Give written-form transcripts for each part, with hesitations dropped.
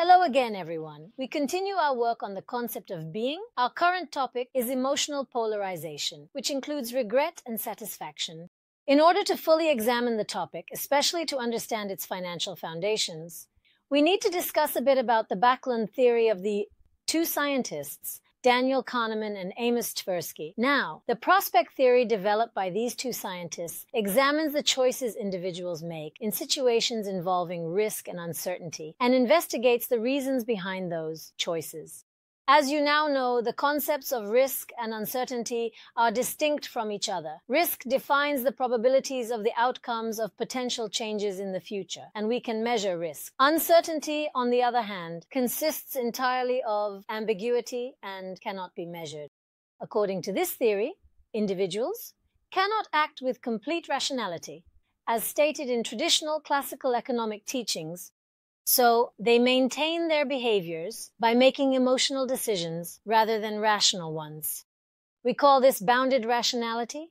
Hello again, everyone. We continue our work on the concept of being. Our current topic is emotional polarization, which includes regret and satisfaction. In order to fully examine the topic, especially to understand its financial foundations, we need to discuss a bit about the Backlund theory of the two scientists, Daniel Kahneman and Amos Tversky. Now, the prospect theory developed by these two scientists examines the choices individuals make in situations involving risk and uncertainty and investigates the reasons behind those choices. As you now know, the concepts of risk and uncertainty are distinct from each other. Risk defines the probabilities of the outcomes of potential changes in the future, and we can measure risk. Uncertainty, on the other hand, consists entirely of ambiguity and cannot be measured. According to this theory, individuals cannot act with complete rationality, as stated in traditional classical economic teachings. So they maintain their behaviors by making emotional decisions rather than rational ones. We call this bounded rationality.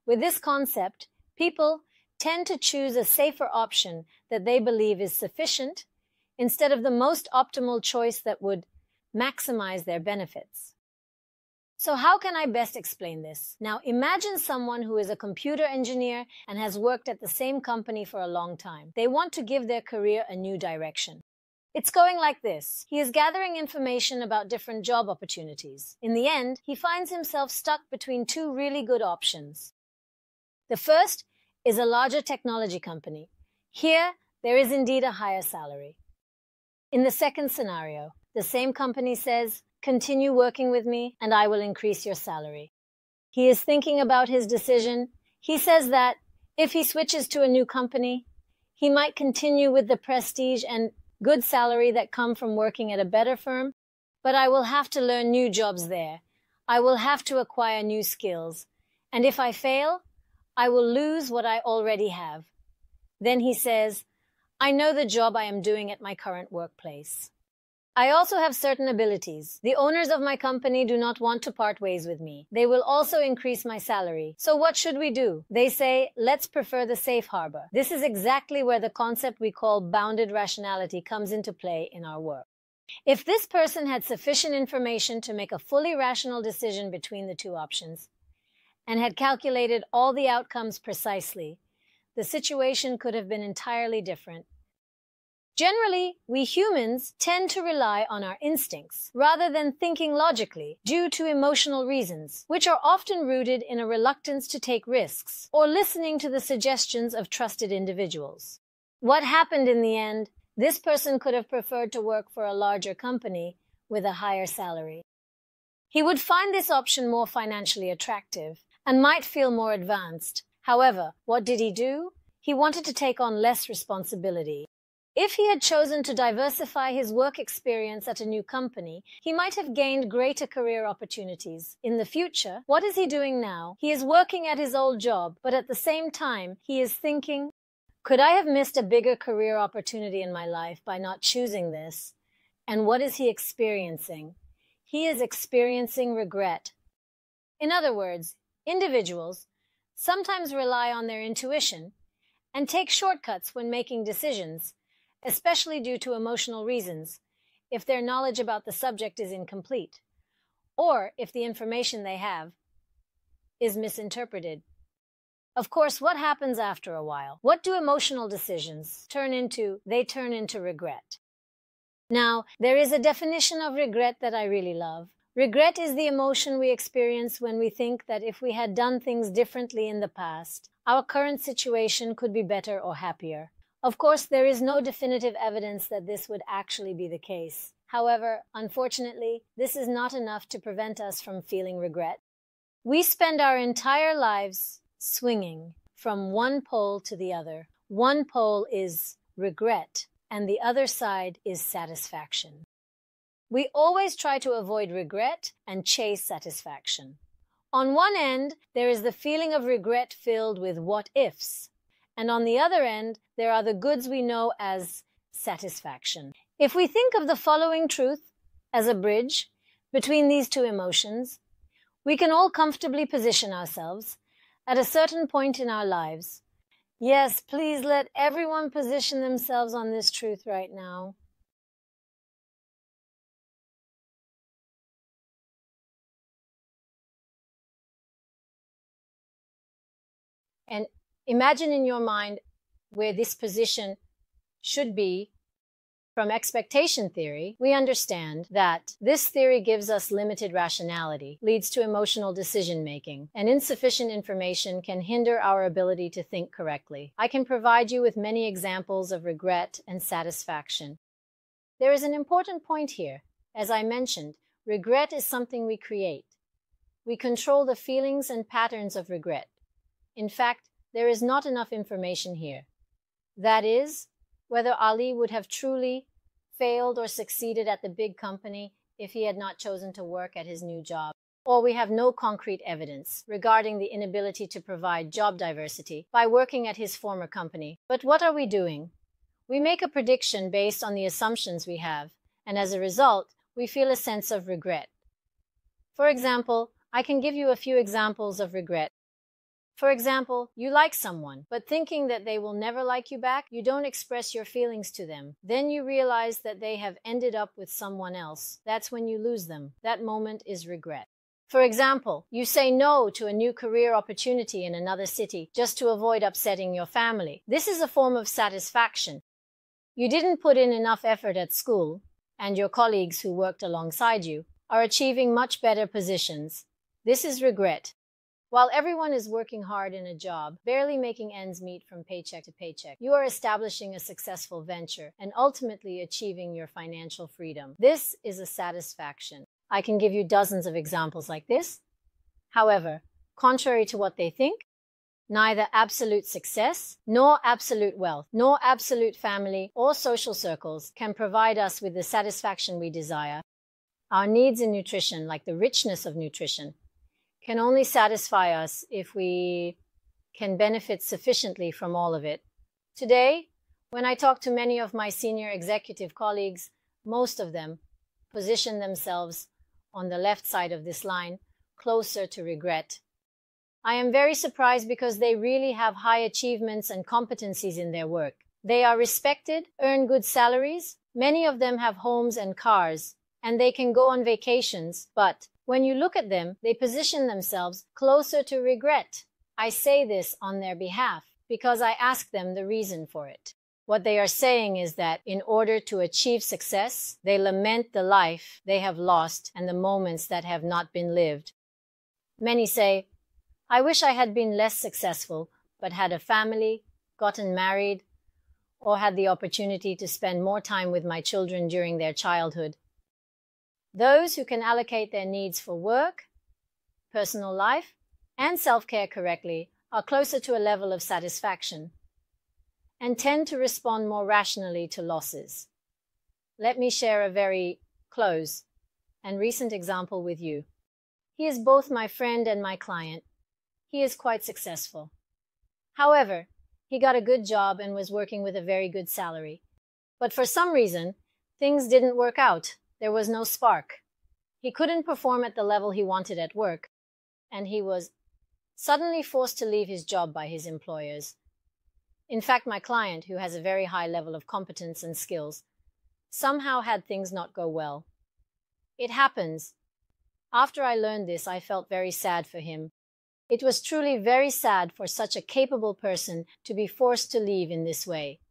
With this concept, people tend to choose a safer option that they believe is sufficient instead of the most optimal choice that would maximize their benefits. So how can I best explain this? Now, imagine someone who is a computer engineer and has worked at the same company for a long time. They want to give their career a new direction. It's going like this. He is gathering information about different job opportunities. In the end, he finds himself stuck between two really good options. The first is a larger technology company. Here, there is indeed a higher salary. In the second scenario, the same company says, "Continue working with me, and I will increase your salary." He is thinking about his decision. He says that if he switches to a new company, he might continue with the prestige and good salary that come from working at a better firm, but I will have to learn new jobs there. I will have to acquire new skills, and if I fail, I will lose what I already have. Then he says, "I know the job I am doing at my current workplace. I also have certain abilities. The owners of my company do not want to part ways with me. They will also increase my salary. So what should we do?" They say, "Let's prefer the safe harbor." This is exactly where the concept we call bounded rationality comes into play in our work. If this person had sufficient information to make a fully rational decision between the two options and had calculated all the outcomes precisely, the situation could have been entirely different. Generally, we humans tend to rely on our instincts rather than thinking logically due to emotional reasons, which are often rooted in a reluctance to take risks or listening to the suggestions of trusted individuals. What happened in the end? This person could have preferred to work for a larger company with a higher salary. He would find this option more financially attractive and might feel more advanced. However, what did he do? He wanted to take on less responsibility. If he had chosen to diversify his work experience at a new company, he might have gained greater career opportunities. In the future, what is he doing now? He is working at his old job, but at the same time, he is thinking, "Could I have missed a bigger career opportunity in my life by not choosing this?" And what is he experiencing? He is experiencing regret. In other words, individuals sometimes rely on their intuition and take shortcuts when making decisions, especially due to emotional reasons, if their knowledge about the subject is incomplete, or if the information they have is misinterpreted. Of course, what happens after a while? What do emotional decisions turn into? They turn into regret. Now, there is a definition of regret that I really love. Regret is the emotion we experience when we think that if we had done things differently in the past, our current situation could be better or happier. Of course, there is no definitive evidence that this would actually be the case. However, unfortunately, this is not enough to prevent us from feeling regret. We spend our entire lives swinging from one pole to the other. One pole is regret, and the other side is satisfaction. We always try to avoid regret and chase satisfaction. On one end, there is the feeling of regret filled with what-ifs. And on the other end, there are the goods we know as satisfaction. If we think of the following truth as a bridge between these two emotions, we can all comfortably position ourselves at a certain point in our lives. Yes, please let everyone position themselves on this truth right now. And imagine in your mind where this position should be. From expectation theory, we understand that this theory gives us limited rationality, leads to emotional decision-making, and insufficient information can hinder our ability to think correctly. I can provide you with many examples of regret and satisfaction. There is an important point here. As I mentioned, regret is something we create. We control the feelings and patterns of regret. In fact, there is not enough information here. That is, whether Ali would have truly failed or succeeded at the big company if he had not chosen to work at his new job. Or we have no concrete evidence regarding the inability to provide job diversity by working at his former company. But what are we doing? We make a prediction based on the assumptions we have, and as a result, we feel a sense of regret. For example, I can give you a few examples of regret. For example, you like someone, but thinking that they will never like you back, you don't express your feelings to them. Then you realize that they have ended up with someone else. That's when you lose them. That moment is regret. For example, you say no to a new career opportunity in another city just to avoid upsetting your family. This is a form of satisfaction. You didn't put in enough effort at school, and your colleagues who worked alongside you are achieving much better positions. This is regret. While everyone is working hard in a job, barely making ends meet from paycheck to paycheck, you are establishing a successful venture and ultimately achieving your financial freedom. This is a satisfaction. I can give you dozens of examples like this. However, contrary to what they think, neither absolute success, nor absolute wealth, nor absolute family or social circles can provide us with the satisfaction we desire. Our needs in nutrition, like the richness of nutrition, can only satisfy us if we can benefit sufficiently from all of it. Today, when I talk to many of my senior executive colleagues, most of them position themselves on the left side of this line, closer to regret. I am very surprised because they really have high achievements and competencies in their work. They are respected, earn good salaries, many of them have homes and cars, and they can go on vacations, but when you look at them, they position themselves closer to regret. I say this on their behalf because I ask them the reason for it. What they are saying is that in order to achieve success, they lament the life they have lost and the moments that have not been lived. Many say, I wish I had been less successful, but had a family, gotten married, or had the opportunity to spend more time with my children during their childhood. Those who can allocate their needs for work, personal life, and self-care correctly are closer to a level of satisfaction and tend to respond more rationally to losses. Let me share a very close and recent example with you. He is both my friend and my client. He is quite successful. However, he got a good job and was working with a very good salary. But for some reason, things didn't work out. There was no spark. He couldn't perform at the level he wanted at work, and he was suddenly forced to leave his job by his employers. In fact, my client, who has a very high level of competence and skills, somehow had things not go well. It happens. After I learned this, I felt very sad for him. It was truly very sad for such a capable person to be forced to leave in this way,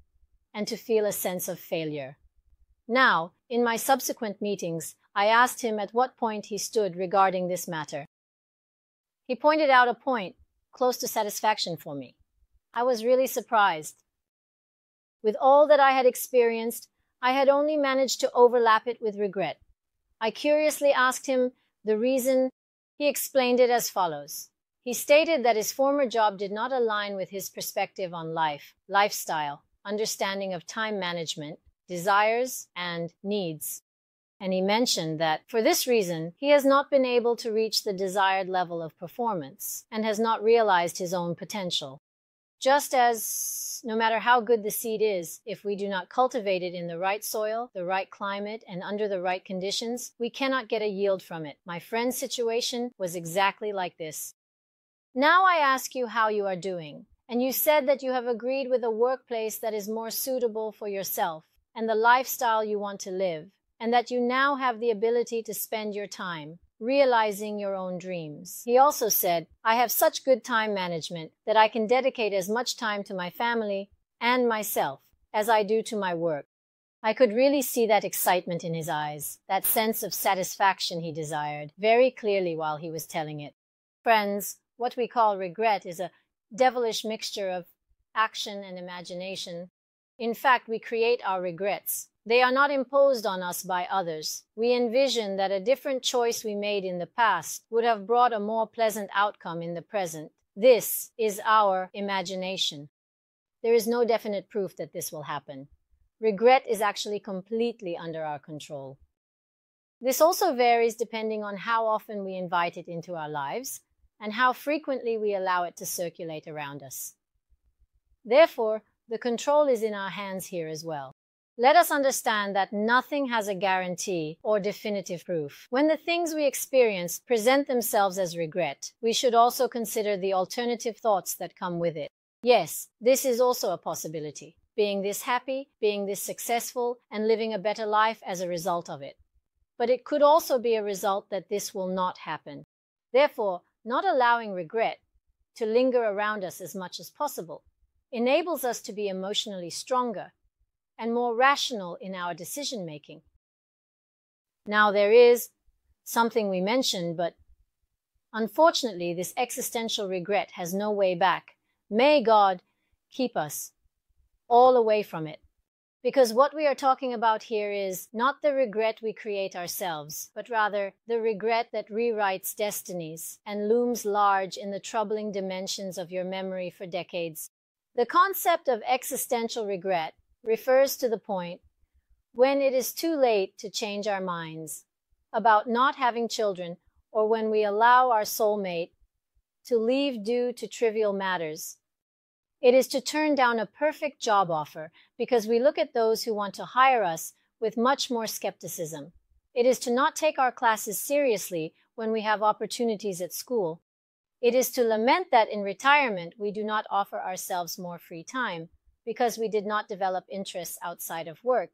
and to feel a sense of failure. Now, in my subsequent meetings, I asked him at what point he stood regarding this matter. He pointed out a point close to satisfaction for me. I was really surprised. With all that I had experienced, I had only managed to overlap it with regret. I curiously asked him the reason. He explained it as follows. He stated that his former job did not align with his perspective on life, lifestyle, understanding of time management, desires, and needs. And he mentioned that for this reason, he has not been able to reach the desired level of performance and has not realized his own potential. Just as no matter how good the seed is, if we do not cultivate it in the right soil, the right climate, and under the right conditions, we cannot get a yield from it. My friend's situation was exactly like this. Now I ask you how you are doing, and you said that you have agreed with a workplace that is more suitable for yourself and the lifestyle you want to live, and that you now have the ability to spend your time. realizing your own dreams. He also said, I have such good time management that I can dedicate as much time to my family and myself as I do to my work. I could really see that excitement in his eyes, that sense of satisfaction he desired, very clearly while he was telling it. Friends, what we call regret is a devilish mixture of action and imagination. In fact, we create our regrets. They are not imposed on us by others. We envision that a different choice we made in the past would have brought a more pleasant outcome in the present. This is our imagination. There is no definite proof that this will happen. Regret is actually completely under our control. This also varies depending on how often we invite it into our lives and how frequently we allow it to circulate around us. Therefore, the control is in our hands here as well. Let us understand that nothing has a guarantee or definitive proof. When the things we experience present themselves as regret, we should also consider the alternative thoughts that come with it. Yes, this is also a possibility. Being this happy, being this successful, and living a better life as a result of it. But it could also be a result that this will not happen. Therefore, not allowing regret to linger around us as much as possible enables us to be emotionally stronger and more rational in our decision-making. Now, there is something we mentioned, but unfortunately, this existential regret has no way back. May God keep us all away from it. Because what we are talking about here is not the regret we create ourselves, but rather the regret that rewrites destinies and looms large in the troubling dimensions of your memory for decades. The concept of existential regret refers to the point when it is too late to change our minds about not having children, or when we allow our soulmate to leave due to trivial matters. It is to turn down a perfect job offer because we look at those who want to hire us with much more skepticism. It is to not take our classes seriously when we have opportunities at school. It is to lament that in retirement we do not offer ourselves more free time because we did not develop interests outside of work.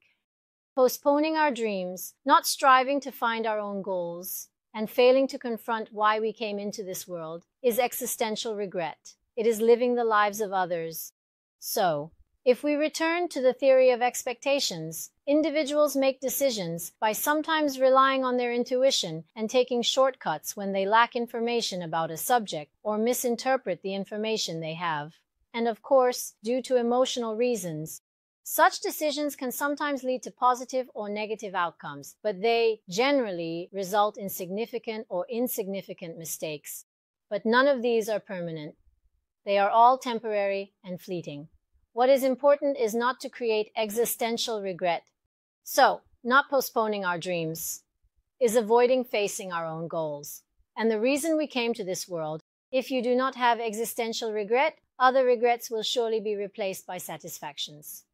Postponing our dreams, not striving to find our own goals, and failing to confront why we came into this world is existential regret. It is living the lives of others. So, if we return to the theory of expectations, individuals make decisions by sometimes relying on their intuition and taking shortcuts when they lack information about a subject or misinterpret the information they have. And of course, due to emotional reasons, such decisions can sometimes lead to positive or negative outcomes, but they generally result in significant or insignificant mistakes. But none of these are permanent. They are all temporary and fleeting. What is important is not to create existential regret. So, not postponing our dreams is avoiding facing our own goals. And the reason we came to this world, if you do not have existential regret, other regrets will surely be replaced by satisfactions.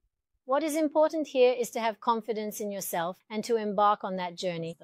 What is important here is to have confidence in yourself and to embark on that journey.